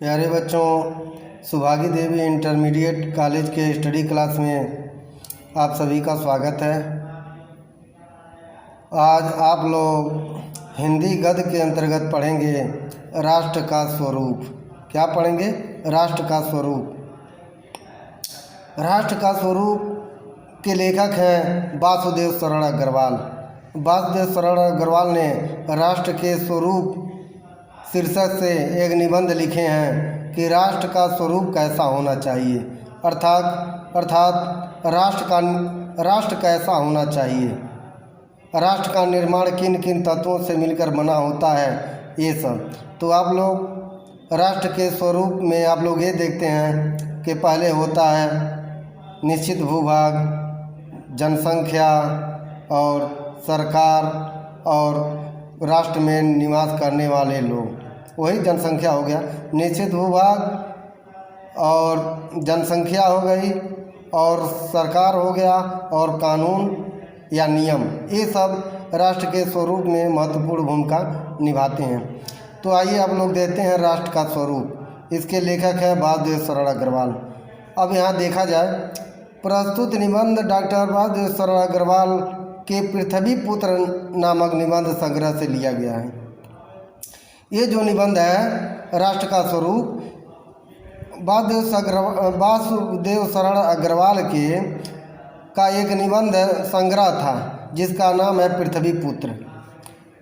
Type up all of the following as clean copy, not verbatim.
प्यारे बच्चों, सुभागी देवी intermediate college के स्टडी क्लास में आप सभी का स्वागत है। आज आप लोग हिंदी गद्य के अंतर्गत पढ़ेंगे राष्ट्र का स्वरूप। क्या पढ़ेंगे? राष्ट्र का स्वरूप। राष्ट्र का स्वरूप के लेखक हैं वासुदेव शरण अग्रवाल। वासुदेव शरण अग्रवाल ने राष्ट्र के स्वरूप शीर्षक से एक निबंध लिखे हैं कि राष्ट्र का स्वरूप कैसा होना चाहिए, अर्थात राष्ट्र कैसा होना चाहिए, राष्ट्र का निर्माण किन किन तत्वों से मिलकर बना होता है, ये सब। तो आप लोग राष्ट्र के स्वरूप में आप लोग ये देखते हैं कि पहले होता है निश्चित भूभाग, जनसंख्या और सरकार और राष्ट्र में निवास करने वाले लोग, वही जनसंख्या हो गया। निश्चित भूभाग और जनसंख्या हो गई और सरकार हो गया और कानून या नियम, ये सब राष्ट्र के स्वरूप में महत्वपूर्ण भूमिका निभाते हैं। तो आइए आप लोग देखते हैं राष्ट्र का स्वरूप। इसके लेखक है वासुदेव शरण अग्रवाल। अब यहाँ देखा जाए, प्रस्तुत निबंध डॉक्टर वासुदेव शरण अग्रवाल के पृथ्वी पुत्र नामक निबंध संग्रह से लिया गया है। ये जो निबंध है राष्ट्र का स्वरूप, वासुदेव शरण अग्रवाल के का एक निबंध संग्रह था जिसका नाम है पृथ्वी पुत्र।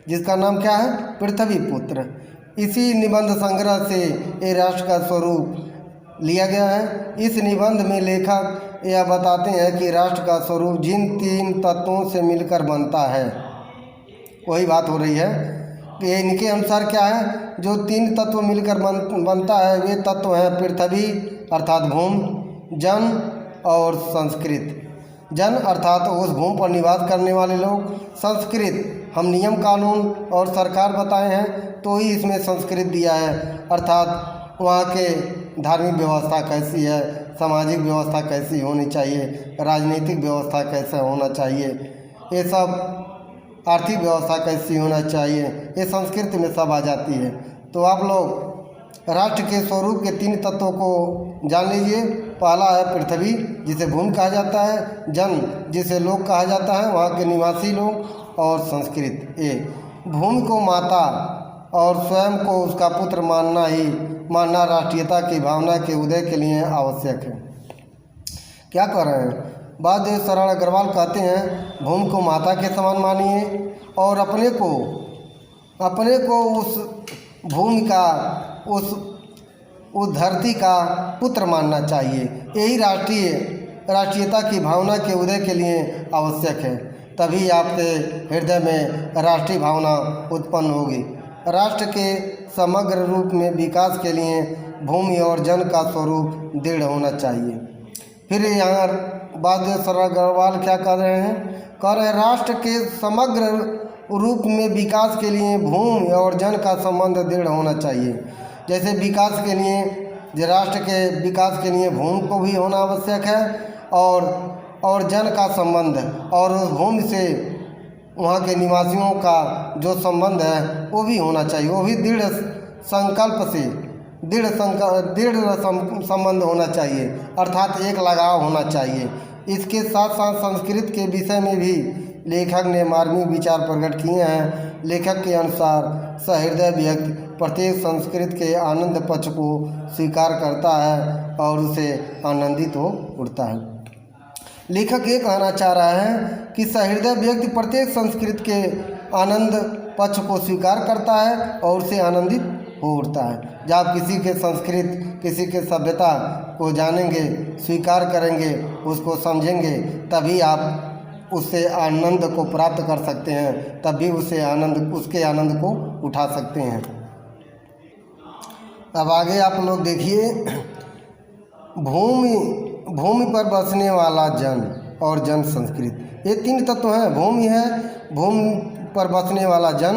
जिसका नाम क्या है? पृथ्वी पुत्र। इसी निबंध संग्रह से ये राष्ट्र का स्वरूप लिया गया है। इस निबंध में लेखक यह बताते हैं कि राष्ट्र का स्वरूप जिन तीन तत्वों से मिलकर बनता है, वही बात हो रही है कि इनके अनुसार क्या है, जो तीन तत्व मिलकर बनता है वे तत्व हैं पृथ्वी अर्थात भूमि, जन और संस्कृत। जन अर्थात उस भूमि पर निवास करने वाले लोग, संस्कृत हम नियम कानून और सरकार बताए हैं, तो ही इसमें संस्कृत दिया है, अर्थात वहाँ के धार्मिक व्यवस्था कैसी है, सामाजिक व्यवस्था कैसी होनी चाहिए, राजनीतिक व्यवस्था कैसा होना चाहिए, ये सब आर्थिक व्यवस्था कैसी होना चाहिए, ये संस्कृत में सब आ जाती है। तो आप लोग राष्ट्र के स्वरूप के तीन तत्वों को जान लीजिए। पहला है पृथ्वी, जिसे भूमि कहा जाता है, जन जिसे लोग कहा जाता है, वहाँ के निवासी लोग, और संस्कृत। ये भूमि को माता और स्वयं को उसका पुत्र मानना राष्ट्रीयता की भावना के उदय के लिए आवश्यक है। क्या कह रहे हैं? वासुदेव शरण अग्रवाल कहते हैं भूमि को माता के समान मानिए और अपने को उस भूमि का, उस धरती का पुत्र मानना चाहिए। यही राष्ट्रीयता की भावना के उदय के लिए आवश्यक है। तभी आपके हृदय में राष्ट्रीय भावना उत्पन्न होगी। राष्ट्र के समग्र रूप में विकास के लिए भूमि और जन का स्वरूप दृढ़ होना चाहिए। फिर यहाँ वासुदेव शरण अग्रवाल क्या कर रहे हैं? कह रहे हैं राष्ट्र के समग्र रूप में विकास के लिए भूमि और जन का संबंध दृढ़ होना चाहिए। जैसे विकास के लिए, राष्ट्र के विकास के लिए भूमि को भी होना आवश्यक है और जन का संबंध और उस भूमि से वहाँ के निवासियों का जो संबंध है वो भी होना चाहिए। वो भी दृढ़ संकल्प से दृढ़ संबंध होना चाहिए, अर्थात एक लगाव होना चाहिए। इसके साथ साथ संस्कृत के विषय में भी लेखक ने मार्मिक विचार प्रकट किए हैं। लेखक के अनुसार सहृदय व्यक्ति प्रत्येक संस्कृत के आनंद पक्ष को स्वीकार करता है और उसे आनंदित हो उठता है। लेखक ये कहना चाह रहा है कि सहृदय व्यक्ति प्रत्येक संस्कृत के आनंद पक्ष को स्वीकार करता है और उसे आनंदित हो उठता है। जब आप किसी के संस्कृत, किसी के सभ्यता को जानेंगे, स्वीकार करेंगे, उसको समझेंगे, तभी आप उससे आनंद को प्राप्त कर सकते हैं, तभी उसके आनंद को उठा सकते हैं। अब आगे आप लोग देखिए, भूमि पर बसने वाला जन और जन संस्कृत, ये तीन तत्व हैं। भूमि है, भूमि पर बसने वाला जन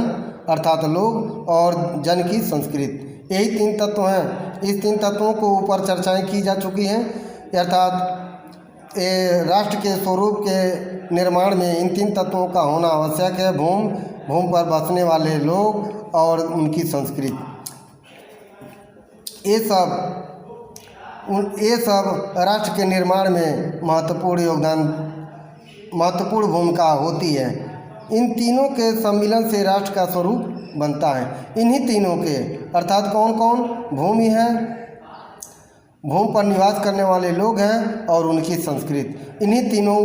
अर्थात लोग, और जन की संस्कृत, यही तीन तत्व हैं। इस तीन तत्वों को ऊपर चर्चाएं की जा चुकी हैं, अर्थात राष्ट्र के स्वरूप के निर्माण में इन तीन तत्वों का होना आवश्यक है। भूमि पर बसने वाले लोग और उनकी संस्कृति। ये सब राष्ट्र के निर्माण में महत्वपूर्ण भूमिका होती है। इन तीनों के सम्मिलन से राष्ट्र का स्वरूप बनता है। इन्हीं तीनों के अर्थात कौन कौन? भूमि है, भूमि पर निवास करने वाले लोग हैं और उनकी संस्कृति। इन्हीं तीनों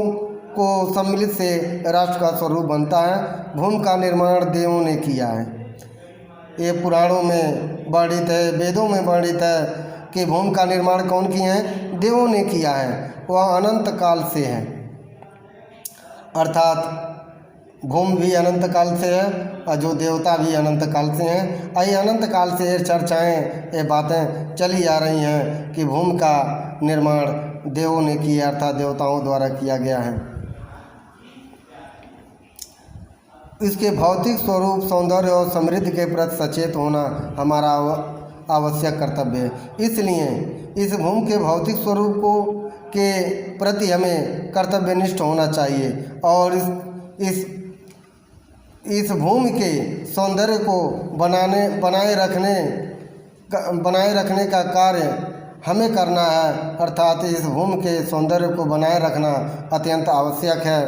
को सम्मिलित से राष्ट्र का स्वरूप बनता है। भूमि का निर्माण देवों ने किया है। ये पुराणों में वर्णित है, वेदों में वर्णित है कि भूमि का निर्माण कौन किए हैं? देवों ने किया है। वह अनंत काल से है, अर्थात भूमि भी अनंत काल से है और जो देवता भी अनंत काल से हैं। आई अनंत काल से ये चर्चाएँ, ये बातें चली आ रही हैं कि भूमि का निर्माण देवों ने किया, अर्थात देवताओं द्वारा किया गया है। इसके भौतिक स्वरूप, सौंदर्य और समृद्धि के प्रति सचेत होना हमारा आवश्यक कर्तव्य है। इसलिए इस भूमि के भौतिक स्वरूप के प्रति हमें कर्तव्यनिष्ठ होना चाहिए और इस भूमि के सौंदर्य को बनाए रखने का कार्य हमें करना है। अर्थात इस भूमि के सौंदर्य को बनाए रखना अत्यंत आवश्यक है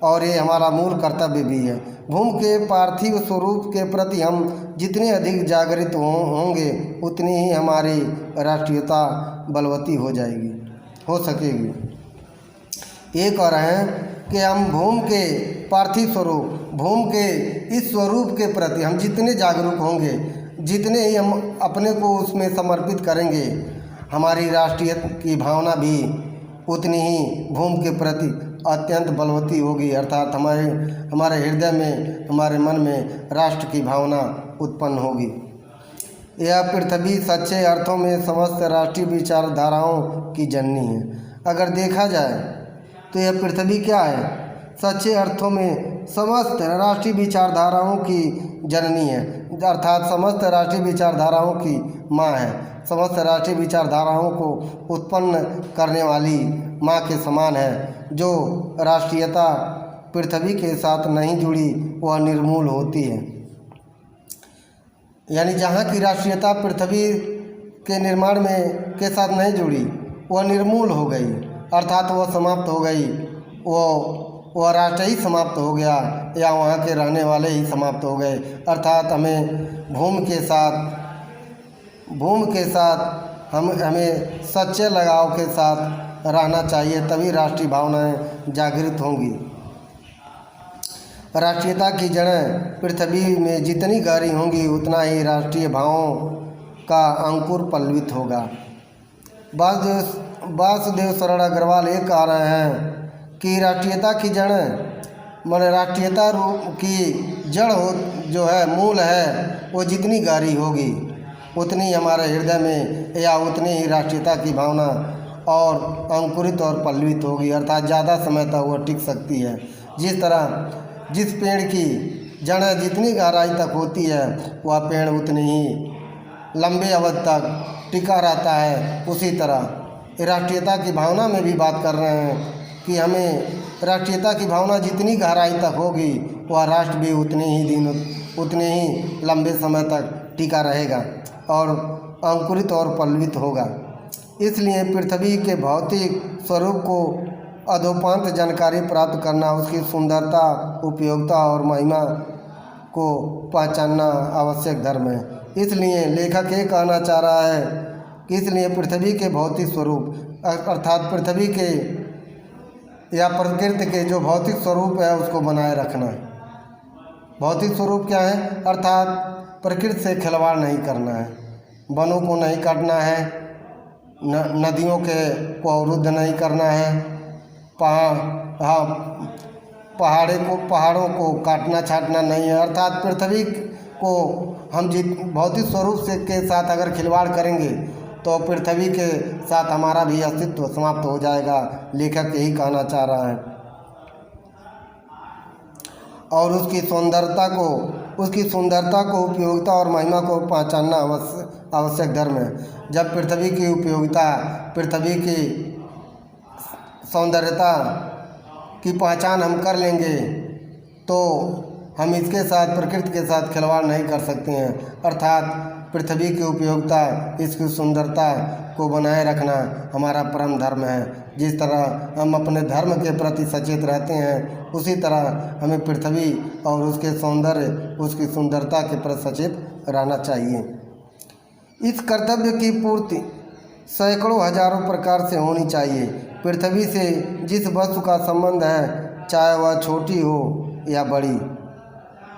और ये हमारा मूल कर्तव्य भी है। भूमि के पार्थिव स्वरूप के प्रति हम जितने अधिक जागृत होंगे उतनी ही हमारी राष्ट्रीयता बलवती हो सकेगी। ये कह रहे हैं कि हम भूमि के पार्थिव स्वरूप, भूमि के इस स्वरूप के प्रति हम जितने जागरूक होंगे, जितने ही हम अपने को उसमें समर्पित करेंगे, हमारी राष्ट्रीय की भावना भी उतनी ही भूमि के प्रति अत्यंत बलवती होगी। अर्थात हमारे हृदय में, हमारे मन में राष्ट्र की भावना उत्पन्न होगी। यह पृथ्वी सच्चे अर्थों में समस्त राष्ट्रीय विचारधाराओं की जननी है। अगर देखा जाए तो यह पृथ्वी क्या है? सच्चे अर्थों में समस्त राष्ट्रीय विचारधाराओं की जननी है, अर्थात समस्त राष्ट्रीय विचारधाराओं की माँ है। समस्त राष्ट्रीय विचारधाराओं को उत्पन्न करने वाली माँ के समान है। जो राष्ट्रीयता पृथ्वी के साथ नहीं जुड़ी वह निर्मूल होती है। यानी जहाँ की राष्ट्रीयता पृथ्वी के निर्माण में के साथ नहीं जुड़ी वह निर्मूल हो गई, अर्थात वह समाप्त हो गई। वह राष्ट्र ही समाप्त हो गया या वहाँ के रहने वाले ही समाप्त हो गए। अर्थात हमें भूमि के साथ हमें सच्चे लगाव के साथ रहना चाहिए, तभी राष्ट्रीय भावनाएं जागृत होंगी। राष्ट्रीयता की जड़ें पृथ्वी में जितनी गहरी होंगी उतना ही राष्ट्रीय भावों का अंकुर पल्लवित होगा। वासुदेव शरण अग्रवाल ये कह रहे हैं कि राष्ट्रीयता की जड़ें माने राष्ट्रीयता की जड़ जो है, मूल है, वो जितनी गहरी होगी उतनी हमारे हृदय में या उतनी ही राष्ट्रीयता की भावना और अंकुरित और पल्लवित होगी। अर्थात ज़्यादा समय तक वो टिक सकती है। जिस पेड़ की जड़ें जितनी गहराई तक होती है वह पेड़ उतनी ही लंबे अवधि तक टिका रहता है। उसी तरह राष्ट्रीयता की भावना में भी बात कर रहे हैं कि हमें राष्ट्रीयता की भावना जितनी गहराई तक होगी वह राष्ट्र भी उतने ही लंबे समय तक टिका रहेगा और अंकुरित और पल्लवित होगा। इसलिए पृथ्वी के भौतिक स्वरूप को अधोपांत जानकारी प्राप्त करना, उसकी सुंदरता, उपयोगिता और महिमा को पहचानना आवश्यक धर्म है। इसलिए लेखक ये कहना चाह रहा है कि इसलिए पृथ्वी के भौतिक स्वरूप अर्थात पृथ्वी के या प्रकृति के जो भौतिक स्वरूप है उसको बनाए रखना। भौतिक स्वरूप क्या है? अर्थात प्रकृति से खिलवाड़ नहीं करना है, वनों को नहीं काटना है, नदियों को अवरुद्ध नहीं करना है, पहाड़ों को काटना छाटना नहीं है। अर्थात पृथ्वी को हम भौतिक स्वरूप के साथ अगर खिलवाड़ करेंगे तो पृथ्वी के साथ हमारा भी अस्तित्व समाप्त हो जाएगा। लेखक यही कहना चाह रहा है। और उसकी सुंदरता को उपयोगिता और महिमा को पहचानना आवश्यक धर्म है। जब पृथ्वी की उपयोगिता, पृथ्वी की सौंदर्यता की पहचान हम कर लेंगे तो हम इसके साथ, प्रकृति के साथ खिलवाड़ नहीं कर सकते हैं। अर्थात पृथ्वी की उपयोगिता, इसकी सुंदरता को बनाए रखना हमारा परम धर्म है। जिस तरह हम अपने धर्म के प्रति सचेत रहते हैं, उसी तरह हमें पृथ्वी और उसके सौंदर्य, उसकी सुंदरता के प्रति सचेत रहना चाहिए। इस कर्तव्य की पूर्ति सैकड़ों हजारों प्रकार से होनी चाहिए। पृथ्वी से जिस वस्तु का संबंध है, चाहे वह छोटी हो या बड़ी,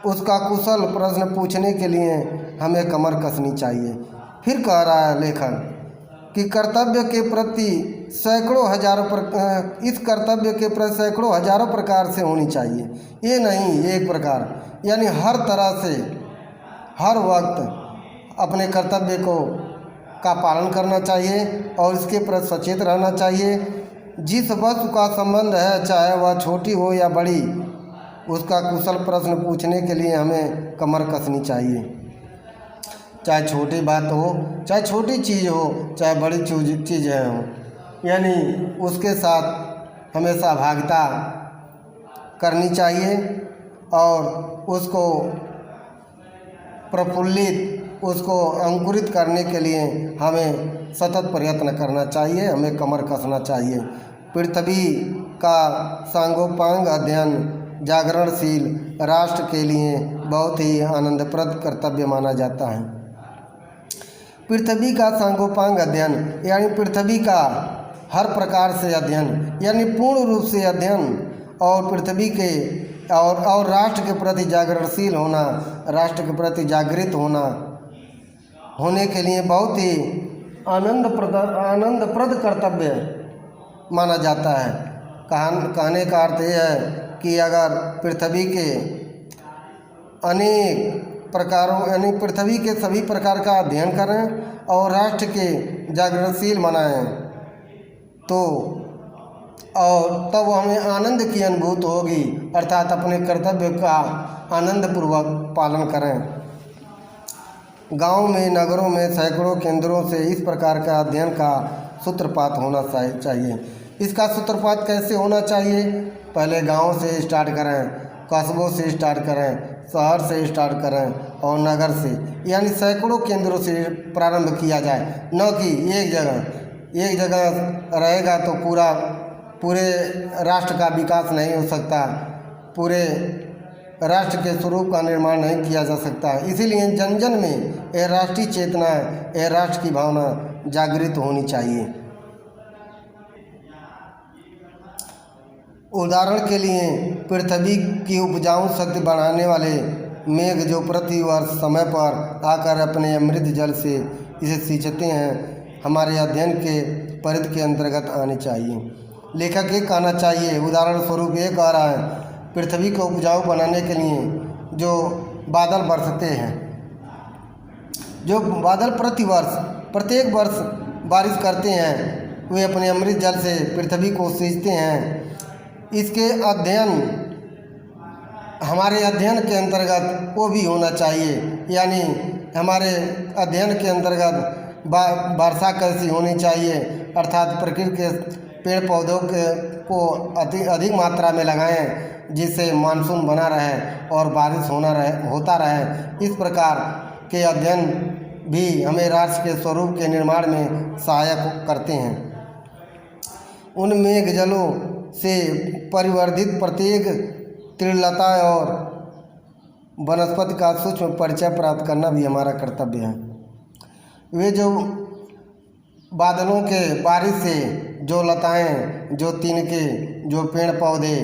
उसका कुशल प्रश्न पूछने के लिए हमें कमर कसनी चाहिए। फिर कह रहा है लेखक कि कर्तव्य के प्रति सैकड़ों हजारों इस कर्तव्य के प्रति सैकड़ों हजारों प्रकार से होनी चाहिए। ये नहीं एक प्रकार, यानी हर तरह से हर वक्त अपने कर्तव्य का पालन करना चाहिए और इसके प्रति सचेत रहना चाहिए। जिस वस्तु का संबंध है, चाहे वह छोटी हो या बड़ी, उसका कुशल प्रश्न पूछने के लिए हमें कमर कसनी चाहिए। चाहे छोटी बात हो, चाहे छोटी चीज़ हो, चाहे बड़ी चीज़ें हो, यानी उसके साथ हमें सहभागिता करनी चाहिए और उसको प्रफुल्लित, उसको अंकुरित करने के लिए हमें सतत प्रयत्न करना चाहिए, हमें कमर कसना चाहिए। पृथ्वी का सांगोपांग अध्ययन जागरणशील राष्ट्र के लिए बहुत ही आनंदप्रद कर्तव्य माना जाता है। पृथ्वी का सांगोपांग अध्ययन यानी पृथ्वी का हर प्रकार से अध्ययन, यानी पूर्ण रूप से अध्ययन, और पृथ्वी के और राष्ट्र के प्रति जागरणशील होना, राष्ट्र के प्रति जागृत होने के लिए बहुत ही आनंदप्रद कर्तव्य माना जाता है। कहने का अर्थ यह है कि अगर पृथ्वी के अनेक प्रकारों, यानी पृथ्वी के सभी प्रकार का अध्ययन करें और राष्ट्र के जागरणशील बनाएं, तो और तब हमें आनंद की अनुभूति होगी, अर्थात अपने कर्तव्य का आनंदपूर्वक पालन करें। गांव में, नगरों में सैकड़ों केंद्रों से इस प्रकार का अध्ययन का सूत्रपात होना चाहिए। इसका सूत्रपात कैसे होना चाहिए? पहले गांव से स्टार्ट करें, कस्बों से स्टार्ट करें, शहर से स्टार्ट करें और नगर से, यानी सैकड़ों केंद्रों से प्रारंभ किया जाए। न कि एक जगह रहेगा तो पूरे राष्ट्र का विकास नहीं हो सकता, पूरे राष्ट्र के स्वरूप का निर्माण नहीं किया जा सकता। इसीलिए जन जन में यह राष्ट्रीय चेतना, यह राष्ट्र की भावना जागृत होनी चाहिए। उदाहरण के लिए पृथ्वी की उपजाऊ शक्ति बढ़ाने वाले मेघ जो प्रति वर्ष समय पर आकर अपने अमृत जल से इसे सींचते हैं, हमारे अध्ययन के परिधि के अंतर्गत आने चाहिए। लेखक ये कहना चाहिए, उदाहरण स्वरूप ये कह रहा है, पृथ्वी को उपजाऊ बनाने के लिए जो बादल बरसते हैं, जो बादल प्रत्येक वर्ष बारिश करते हैं, वे अपने अमृत जल से पृथ्वी को सींचते हैं। इसके अध्ययन, हमारे अध्ययन के अंतर्गत वो भी होना चाहिए, यानी हमारे अध्ययन के अंतर्गत वर्षा कैसी होनी चाहिए, अर्थात प्रकृति के पेड़ पौधों को अधिक मात्रा में लगाएं, जिससे मानसून बना रहे और बारिश होता रहे। इस प्रकार के अध्ययन भी हमें राष्ट्र के स्वरूप के निर्माण में सहायक करते हैं। उन मेघ जलों से परिवर्धित प्रत्येक तृणलता और वनस्पति का सूक्ष्म परिचय प्राप्त करना भी हमारा कर्तव्य है। वे जो बादलों के बारिश से जो लताएं, जो तिनके, जो पेड़ पौधे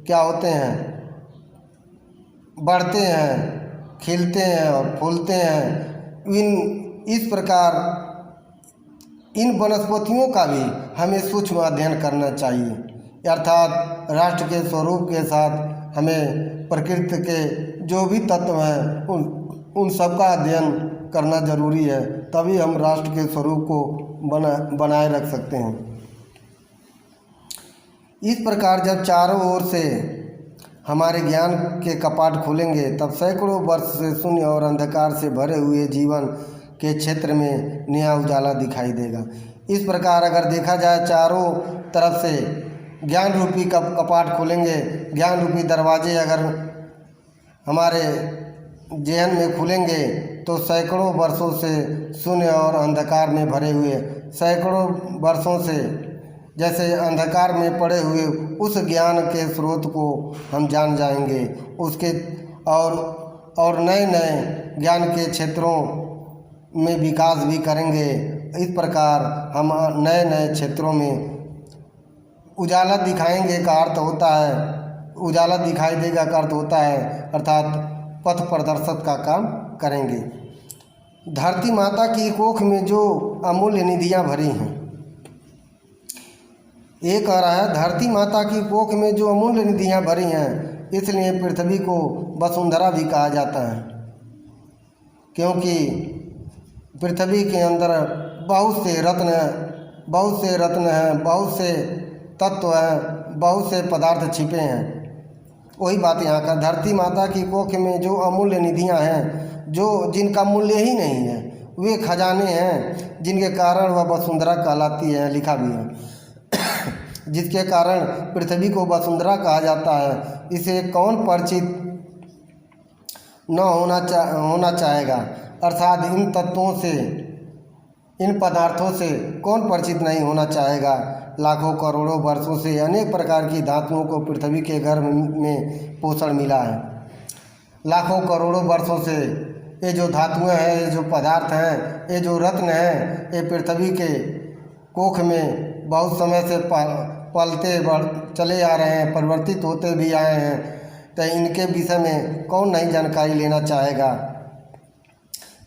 क्या होते हैं, बढ़ते हैं, खिलते हैं और फूलते हैं, इस प्रकार इन वनस्पतियों का भी हमें सूक्ष्म अध्ययन करना चाहिए। अर्थात राष्ट्र के स्वरूप के साथ हमें प्रकृति के जो भी तत्व हैं उन सब का अध्ययन करना जरूरी है, तभी हम राष्ट्र के स्वरूप को बनाए रख सकते हैं। इस प्रकार जब चारों ओर से हमारे ज्ञान के कपाट खुलेंगे, तब सैकड़ों वर्ष से शून्य और अंधकार से भरे हुए जीवन के क्षेत्र में नया उजाला दिखाई देगा। इस प्रकार अगर देखा जाए, चारों तरफ से ज्ञान रूपी कपाट खुलेंगे, ज्ञान रूपी दरवाजे अगर हमारे जेहन में खुलेंगे तो सैकड़ों वर्षों से शून्य और अंधकार में भरे हुए, सैकड़ों वर्षों से जैसे अंधकार में पड़े हुए उस ज्ञान के स्रोत को हम जान जाएंगे, उसके और नए नए ज्ञान के क्षेत्रों में विकास भी करेंगे। इस प्रकार हम नए नए क्षेत्रों में उजाला दिखाएंगे का अर्थ होता है, उजाला दिखाई देगा का अर्थ होता है अर्थात पथ प्रदर्शक का काम करेंगे। धरती माता की कोख में जो अमूल्य निधियां भरी हैं, ये कह रहा है धरती माता की कोख में जो अमूल्य निधियां भरी हैं, इसलिए पृथ्वी को वसुंधरा भी कहा जाता है, क्योंकि पृथ्वी के अंदर बहुत से रत्न हैं, बहुत से तत्व हैं, बहुत से पदार्थ छिपे हैं। वही बात यहाँ का, धरती माता की कोख में जो अमूल्य निधियाँ हैं, जो जिनका मूल्य ही नहीं है, वे खजाने हैं जिनके कारण वह वसुंधरा कहलाती है। लिखा भी है जिसके कारण पृथ्वी को वसुंधरा कहा जाता है। इसे कौन परिचित न होना चाहेगा, अर्थात इन तत्वों से, इन पदार्थों से कौन परिचित नहीं होना चाहेगा। लाखों करोड़ों वर्षों से अनेक प्रकार की धातुओं को पृथ्वी के गर्भ में पोषण मिला है। लाखों करोड़ों वर्षों से ये जो धातुएं हैं, ये जो पदार्थ हैं, ये जो रत्न हैं, ये पृथ्वी के कोख में बहुत समय से पलते चले आ रहे हैं, परिवर्तित होते भी आए हैं। तो इनके विषय में कौन नहीं जानकारी लेना चाहेगा।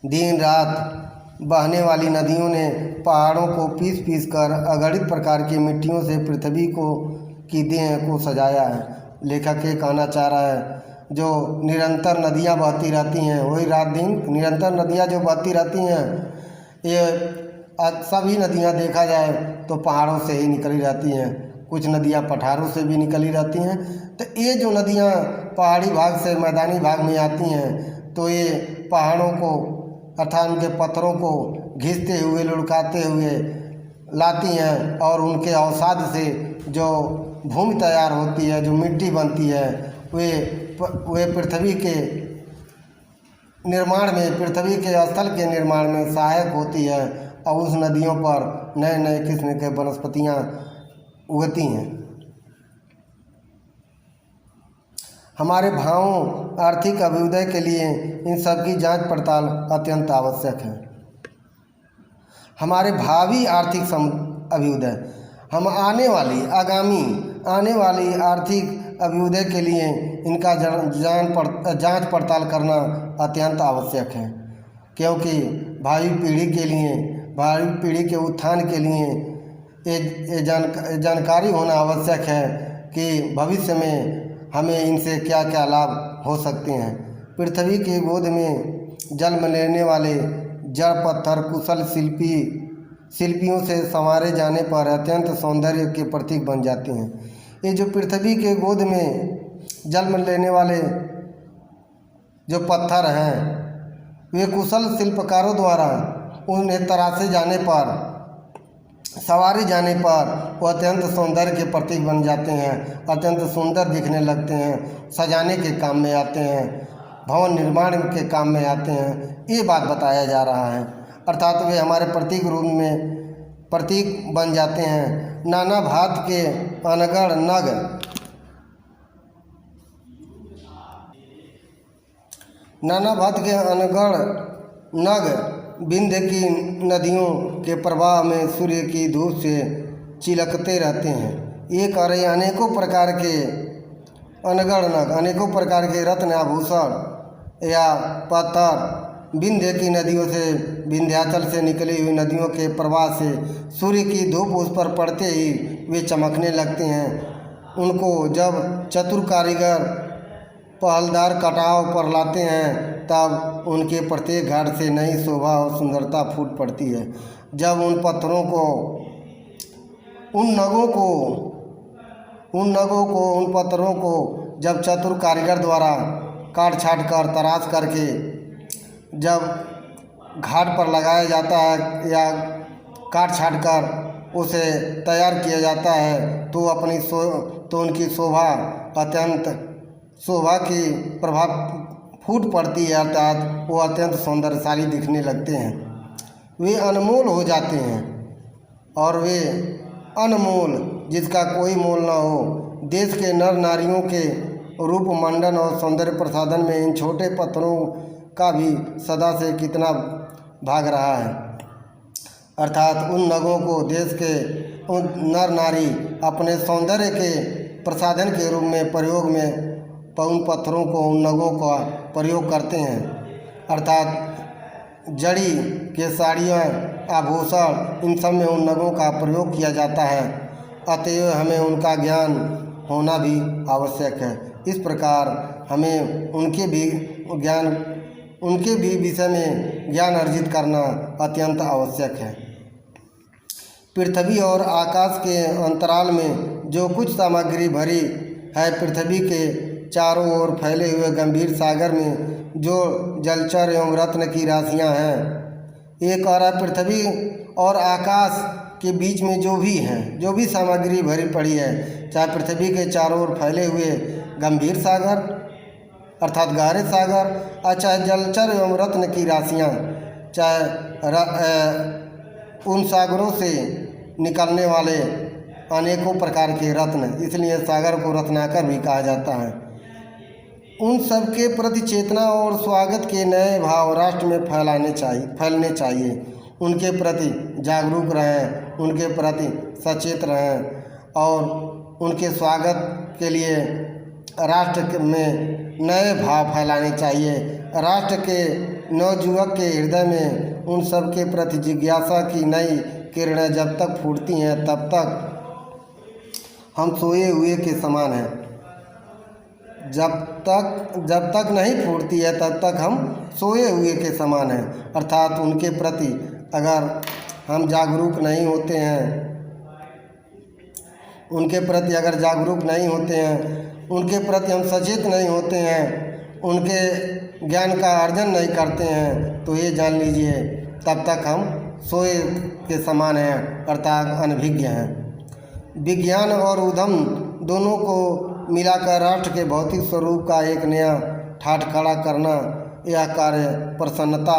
दिन रात बहने वाली नदियों ने पहाड़ों को पीस पीस कर अगणित प्रकार की मिट्टियों से पृथ्वी को की देह को सजाया है। लेखक ये कहना चाह रहा है, जो निरंतर नदियाँ बहती रहती हैं, वही रात दिन निरंतर नदियाँ जो बहती रहती हैं, ये सभी नदियाँ देखा जाए तो पहाड़ों से ही निकली रहती हैं, कुछ नदियाँ पठारों से भी निकली रहती हैं। तो ये जो नदियाँ पहाड़ी भाग से मैदानी भाग में आती हैं, तो ये पहाड़ों को अर्थात उनके पत्थरों को घिसते हुए, लुढ़काते हुए लाती हैं, और उनके अवसाद से जो भूमि तैयार होती है, जो मिट्टी बनती है, वे पृथ्वी के निर्माण में, पृथ्वी के स्थल के निर्माण में सहायक होती है, और उस नदियों पर नए नए किस्म के वनस्पतियाँ उगती हैं। हमारे भावों आर्थिक अभ्युदय के लिए इन सब की जांच पड़ताल अत्यंत आवश्यक है। हमारे भावी आर्थिक अभ्युदय, हम आने वाली आर्थिक अभ्युदय के लिए इनका जांच पड़ताल करना अत्यंत आवश्यक है, क्योंकि भावी पीढ़ी के उत्थान के लिए ये जानकारी होना आवश्यक है कि भविष्य में हमें इनसे क्या क्या लाभ हो सकते हैं। पृथ्वी की गोद में जन्म लेने वाले जड़ पत्थर कुशल शिल्पियों से संवारे जाने पर अत्यंत सौंदर्य के प्रतीक बन जाते हैं। ये जो पृथ्वी के गोद में जन्म लेने वाले जो पत्थर हैं, वे कुशल शिल्पकारों द्वारा उन्हें तराशे जाने पर, सवारी जाने पर वो अत्यंत सौंदर्य के प्रतीक बन जाते हैं, अत्यंत सुंदर दिखने लगते हैं, सजाने के काम में आते हैं, भवन निर्माण के काम में आते हैं। ये बात बताया जा रहा है, अर्थात वे हमारे प्रतीक रूप में प्रतीक बन जाते हैं। नाना भांति के अनगढ़ नग विंध्य की नदियों के प्रवाह में सूर्य की धूप से चिलकते रहते हैं। ये कह रहे अनेकों प्रकार के अनगढ़ नग, अनेकों प्रकार के रत्न आभूषण या पत्थर विंध्य की नदियों से, विंध्याचल से निकली हुई नदियों के प्रवाह से सूर्य की धूप उस पर पड़ते ही वे चमकने लगते हैं। उनको जब चतुर कारीगर पहलदार कटाव पर लाते हैं, तब उनके प्रत्येक घाट से नई शोभा और सुंदरता फूट पड़ती है। जब उन पत्थरों को, उन पत्थरों को जब चतुर कारीगर द्वारा काट छाट कर, तराश करके जब घाट पर लगाया जाता है या काट छाट कर उसे तैयार किया जाता है, तो उनकी शोभा अत्यंत शोभा की फूट पड़ती है, अर्थात वो अत्यंत सौंदर्यशाली दिखने लगते हैं। वे अनमोल हो जाते हैं और वे अनमोल जिसका कोई मोल न हो। देश के नर नारियों के रूप मंडन और सौंदर्य प्रसाधन में इन छोटे पत्थरों का भी सदा से कितना भाग रहा है। अर्थात उन नगों को देश के उन नर नारी अपने सौंदर्य के प्रसाधन के रूप में प्रयोग में उन पत्थरों को, उन नगों का प्रयोग करते हैं। अर्थात जड़ी के साड़ियाँ, आभूषण, इन सब में उन नगों का प्रयोग किया जाता है। अतएव हमें उनका ज्ञान होना भी आवश्यक है। इस प्रकार हमें उनके भी विषय में ज्ञान अर्जित करना अत्यंत आवश्यक है। पृथ्वी और आकाश के अंतराल में जो कुछ सामग्री भरी है, पृथ्वी के चारों ओर फैले हुए गंभीर सागर में जो जलचर एवं रत्न की राशियाँ हैं, ये कह रहा पृथ्वी और आकाश के बीच में जो भी सामग्री भरी पड़ी है, चाहे पृथ्वी के चारों ओर फैले हुए गंभीर सागर अर्थात गहरे सागर, और चाहे जलचर एवं रत्न की राशियाँ, चाहे उन सागरों से निकलने वाले अनेकों प्रकार के रत्न, इसलिए सागर को रत्नाकर भी कहा जाता है। उन सब के प्रति चेतना और स्वागत के नए भाव राष्ट्र में फैलने चाहिए। उनके प्रति जागरूक रहें, उनके प्रति सचेत रहें और उनके स्वागत के लिए राष्ट्र में नए भाव फैलाने चाहिए। राष्ट्र के नवयुवक के हृदय में उन सब के प्रति जिज्ञासा की नई किरणें जब तक फूटती हैं, तब तक हम सोए हुए के समान हैं। जब तक नहीं फूटती है, तब तक हम सोए हुए के समान हैं। अर्थात उनके प्रति अगर हम जागरूक नहीं होते हैं, उनके प्रति अगर जागरूक नहीं होते हैं, उनके प्रति हम सचेत नहीं होते हैं, उनके ज्ञान का अर्जन नहीं करते हैं, तो ये जान लीजिए तब तक हम सोए के समान हैं, अर्थात अनभिज्ञ हैं। विज्ञान और उद्यम दोनों को मिलाकर राष्ट्र के भौतिक स्वरूप का एक नया ठाठ खड़ा करना, यह कार्य प्रसन्नता,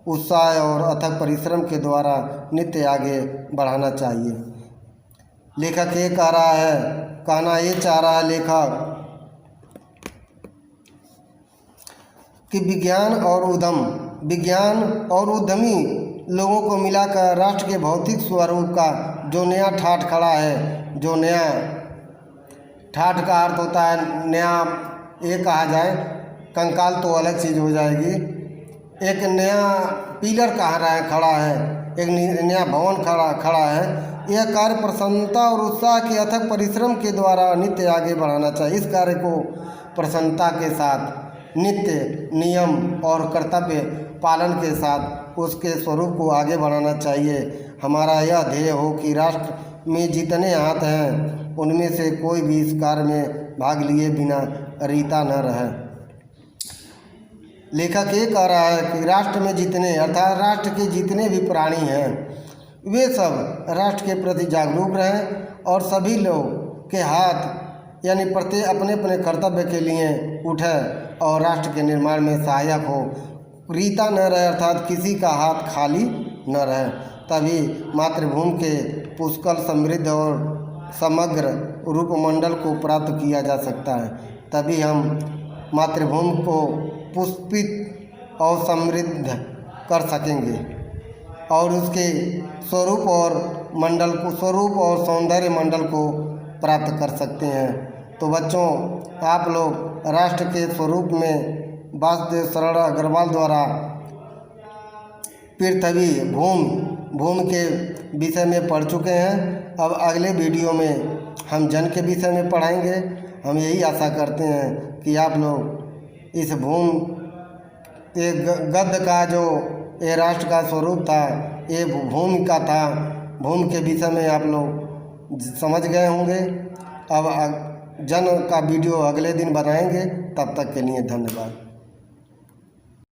उत्साह और अथक परिश्रम के द्वारा नित्य आगे बढ़ाना चाहिए। लेखक ये कह रहा है, कहना ये चाह रहा है लेखक कि विज्ञान और उद्यमी लोगों को मिलाकर राष्ट्र के भौतिक स्वरूप का जो नया ठाठ खड़ा है, जो नया ठाठ का अर्थ होता है नया, ये कहा जाए कंकाल तो अलग चीज़ हो जाएगी, एक नया पिलर खड़ा है, एक नया भवन खड़ा है। यह कार्य प्रसन्नता और उत्साह के अथक परिश्रम के द्वारा नित्य आगे बढ़ाना चाहिए। इस कार्य को प्रसन्नता के साथ, नित्य नियम और कर्तव्य पालन के साथ उसके स्वरूप को आगे बढ़ाना चाहिए। हमारा यह ध्येय हो कि राष्ट्र में जितने हाथ हैं, उनमें से कोई भी इस कार्य में भाग लिए बिना रीता न रहे। लेखक ये कह रहा है कि राष्ट्र में जितने, अर्थात राष्ट्र के जितने भी प्राणी हैं, वे सब राष्ट्र के प्रति जागरूक रहें और सभी लोग के हाथ यानी प्रत्येक अपने अपने कर्तव्य के लिए उठे और राष्ट्र के निर्माण में सहायक हो। रीता न रहे, अर्थात किसी का हाथ खाली न रहे, तभी मातृभूमि के पुष्कल समृद्ध और समग्र रूपमंडल को प्राप्त किया जा सकता है। तभी हम मातृभूमि को पुष्पित और समृद्ध कर सकेंगे और उसके स्वरूप और सौंदर्य मंडल को प्राप्त कर सकते हैं। तो बच्चों, आप लोग राष्ट्र के स्वरूप में वासुदेव शरण अग्रवाल द्वारा पृथ्वी भूमि के विषय में पढ़ चुके हैं। अब अगले वीडियो में हम जन के विषय में पढ़ाएंगे। हम यही आशा करते हैं कि आप लोग इस गद्य का जो ये राष्ट्र का स्वरूप था, ये भूमि का था, भूमि के विषय में आप लोग समझ गए होंगे। अब जन का वीडियो अगले दिन बनाएंगे। तब तक के लिए धन्यवाद।